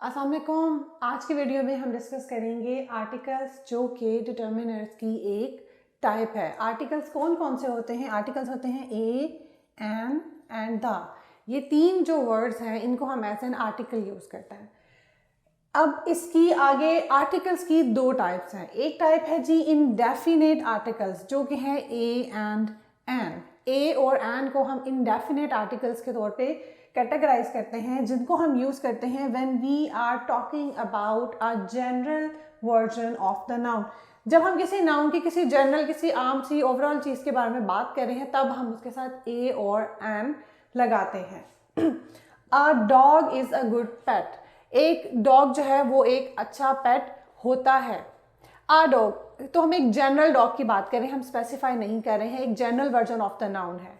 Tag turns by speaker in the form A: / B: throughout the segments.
A: अस्सलाम वालेकुम। आज की वीडियो में हम डिस्कस करेंगे आर्टिकल्स जो कि डिटर्मिनर्स की एक टाइप है। आर्टिकल्स कौन कौन से होते हैं? आर्टिकल्स होते हैं ए, एंड द। ये तीन जो वर्ड्स हैं इनको हम एज एन आर्टिकल यूज़ करते हैं। अब इसकी आगे आर्टिकल्स की दो टाइप्स हैं। एक टाइप है जी इनडेफिनेट आर्टिकल्स जो कि है ए एंड एन। ए और एन को हम इनडेफिनेट आर्टिकल्स के तौर पे कैटेगराइज करते हैं, जिनको हम यूज़ करते हैं when we are talking about a general version of the noun. जब हम किसी नाउन की किसी जनरल किसी आम सी ओवरऑल चीज़ के बारे में बात कर रहे हैं तब हम उसके साथ ए और एन लगाते हैं। A dog is a good pet. एक डॉग जो है वो एक अच्छा पेट होता है। आ डॉग, तो हम एक जनरल डॉग की बात कर रहे हैं, हम स्पेसिफाई नहीं कर रहे हैं, एक general version of the noun है।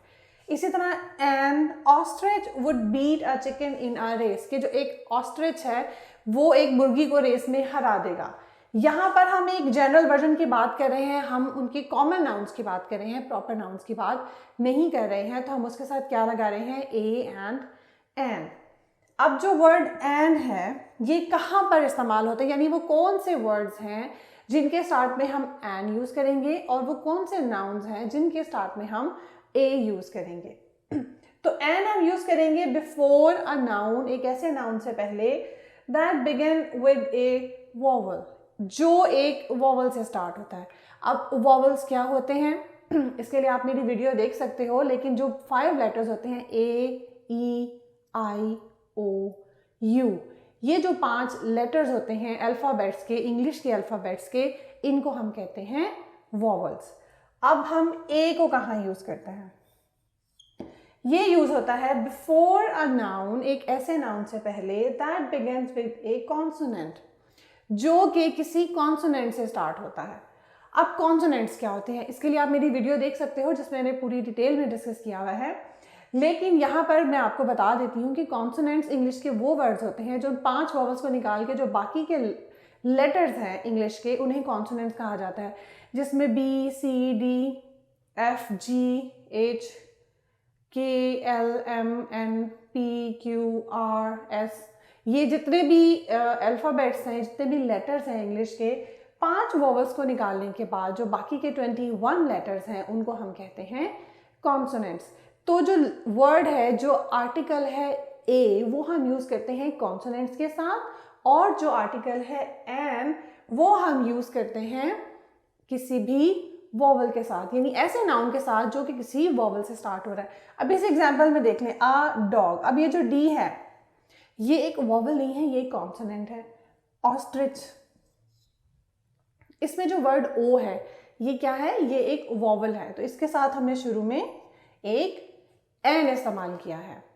A: इसी तरह an ostrich would beat a chicken in a race, कि जो एक ऑस्ट्रिच है वो एक मुर्गी को रेस में हरा देगा। यहाँ पर हम एक जनरल वर्जन की बात कर रहे हैं, हम उनकी कॉमन नाउन्स की बात कर रहे हैं, प्रॉपर नाउन्स की बात नहीं कर रहे हैं, तो हम उसके साथ क्या लगा रहे हैं? A and N. अब जो वर्ड एन है ये कहाँ पर इस्तेमाल होते हैं, यानी वो कौन से वर्ड्स हैं जिनके स्टार्ट में हम एन यूज़ करेंगे और वो कौन से नाउन्स हैं जिनके स्टार्ट में हम ए यूज़ करेंगे। तो एन हम यूज़ करेंगे बिफोर अ नाउन, एक ऐसे नाउन से पहले that begin with A vowel, जो एक वॉवल से स्टार्ट होता है। अब वॉवल्स क्या होते हैं इसके लिए आप मेरी वीडियो देख सकते हो, लेकिन जो 5 लेटर्स होते हैं ए, ई, आई, ओ, यू, ये जो 5 लेटर्स होते हैं अल्फ़ाबेट्स के, इंग्लिश के अल्फ़ाबेट्स के, इनको हम कहते हैं वॉवल्स। अब हम ए को कहाँ यूज़ करते हैं? ये यूज़ होता है बिफोर अ नाउन, एक ऐसे नाउन से पहले that begins with A consonant, जो कि किसी कॉन्सोनेंट से स्टार्ट होता है। अब कॉन्सोनेंट्स क्या होते हैं इसके लिए आप मेरी वीडियो देख सकते हो जिसमें मैंने पूरी डिटेल में डिस्कस किया हुआ है, लेकिन यहाँ पर मैं आपको बता देती हूँ कि कॉन्सोनेंट्स इंग्लिश के वो वर्ड्स होते हैं जो 5 वॉवल्स को निकाल के जो बाकी के लेटर्स हैं इंग्लिश के उन्हें कॉन्सोनेंट्स कहा जाता है, जिसमें B, C, D, F, G, H, K, L, M, N, P, Q, R, S, ये जितने भी अल्फ़ाबेट्स हैं, जितने भी लेटर्स हैं इंग्लिश के, 5 वॉवल्स को निकालने के बाद जो बाकी के 21 लेटर्स हैं उनको हम कहते हैं कॉन्सोनेंट्स। तो जो वर्ड है, जो आर्टिकल है ए, वो हम यूज़ करते हैं कॉन्सोनेंट्स के साथ, और जो आर्टिकल है एन वो हम यूज़ करते हैं किसी भी वॉवल के साथ, यानी ऐसे नाउन के साथ जो कि किसी वॉवल से स्टार्ट हो रहा है। अब इस एग्जांपल में देख लें, अ डॉग। अब ये जो डी है ये एक वॉवल नहीं है, ये कॉन्सोनेंट है। ऑस्ट्रिच, इसमें जो वर्ड ओ है ये क्या है? ये एक वॉवल है, तो इसके साथ हमने शुरू में एक एन इस्तेमाल किया है।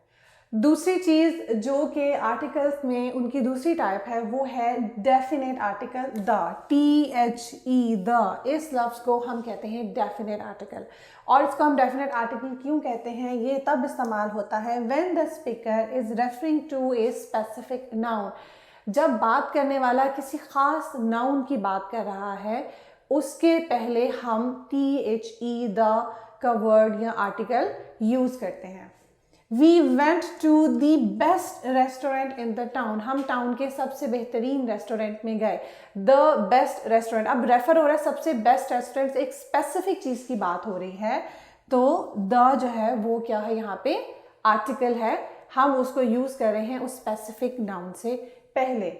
A: दूसरी चीज़ जो कि आर्टिकल्स में उनकी दूसरी टाइप है वो है definite article the, THE, the, इस लफ्ज़ को हम कहते हैं डेफिनेट आर्टिकल। और इसको हम डेफिनेट आर्टिकल क्यों कहते हैं? ये तब इस्तेमाल होता है when the speaker is referring to a specific noun, जब बात करने वाला किसी ख़ास नाउन की बात कर रहा है उसके पहले हम THE, द का वर्ड या आर्टिकल यूज़ करते हैं। We went to the best restaurant in the town, हम टाउन के सबसे बेहतरीन रेस्टोरेंट में गए। The best restaurant, अब रेफर हो रहा है सबसे बेस्ट रेस्टोरेंट, एक स्पेसिफिक चीज़ की बात हो रही है, तो the जो है वो क्या है? यहाँ पे आर्टिकल है, हम उसको यूज़ कर रहे हैं उस स्पेसिफिक नाउन से पहले।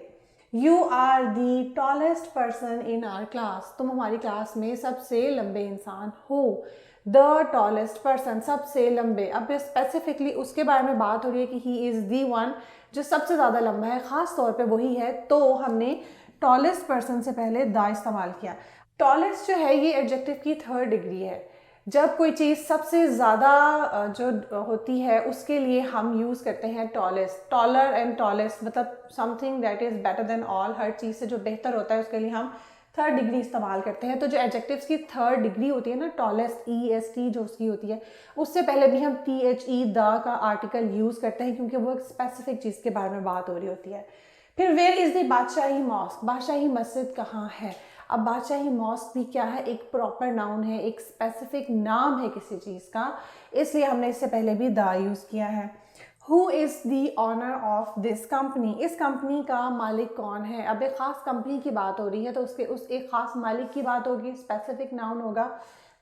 A: You are the tallest person in our class, तुम हमारी क्लास में सबसे लंबे इंसान हो। द टॉलेस्ट पर्सन, सबसे लंबे। अब स्पेसिफिकली उसके बारे में बात हो रही है कि ही इज़ दी वन, जो सबसे ज़्यादा लंबा है, ख़ास तौर पे वही है, तो हमने टॉलेस्ट पर्सन से पहले द इस्तेमाल किया। टॉलेस्ट जो है ये एडजेक्टिव की 3rd डिग्री है। जब कोई चीज़ सबसे ज़्यादा जो होती है उसके लिए हम यूज़ करते हैं टॉलेस्ट। टॉलर एंड टॉलेस्ट मतलब something that is better than all, हर चीज़ से जो बेहतर होता है उसके लिए हम 3rd डिग्री इस्तेमाल करते हैं। तो जो एडजेक्टिव्स की 3rd डिग्री होती है ना, टॉलेस्ट, EST जो उसकी होती है, उससे पहले भी हम THE, द का आर्टिकल यूज़ करते हैं क्योंकि वो एक स्पेसिफिक चीज़ के बारे में बात हो रही होती है। फिर where is the Badshahi mosque, Badshahi Masjid कहाँ है? अब बादशाही मॉस्क भी क्या है? एक प्रॉपर नाउन है, एक स्पेसिफिक नाम है किसी चीज़ का, इसलिए हमने इससे पहले भी द यूज़ किया है। Who is the owner of this company, इस कंपनी का मालिक कौन है। अब एक ख़ास कंपनी की बात हो रही है तो उसके उस एक ख़ास मालिक की बात होगी, स्पेसिफिक नाउन होगा,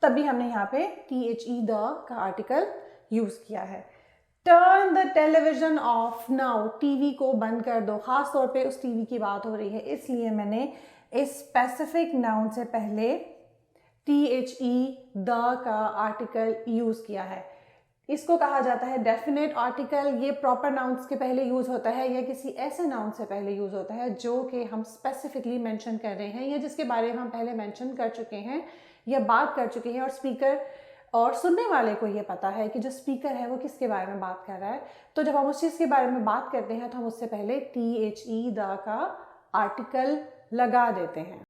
A: तभी हमने यहाँ पे THE द का आर्टिकल यूज़ किया है। Turn the television of now, TV को बंद कर दो, ख़ास तौर पे उस टीवी की बात हो रही है, इसलिए मैंने इस स्पेसिफिक नाउन से पहले THE द का आर्टिकल यूज़ किया है। इसको कहा जाता है डेफिनेट आर्टिकल। ये प्रॉपर नाउन्स के पहले यूज़ होता है या किसी ऐसे नाउन से पहले यूज़ होता है जो कि हम स्पेसिफिकली मेंशन कर रहे हैं या जिसके बारे में हम पहले मेंशन कर चुके हैं या बात कर चुके हैं, और स्पीकर और सुनने वाले को ये पता है कि जो स्पीकर है वो किसके बारे में बात कर रहा है। तो जब हम उस चीज़ के बारे में बात करते हैं तो हम उससे पहले THE द का आर्टिकल लगा देते हैं।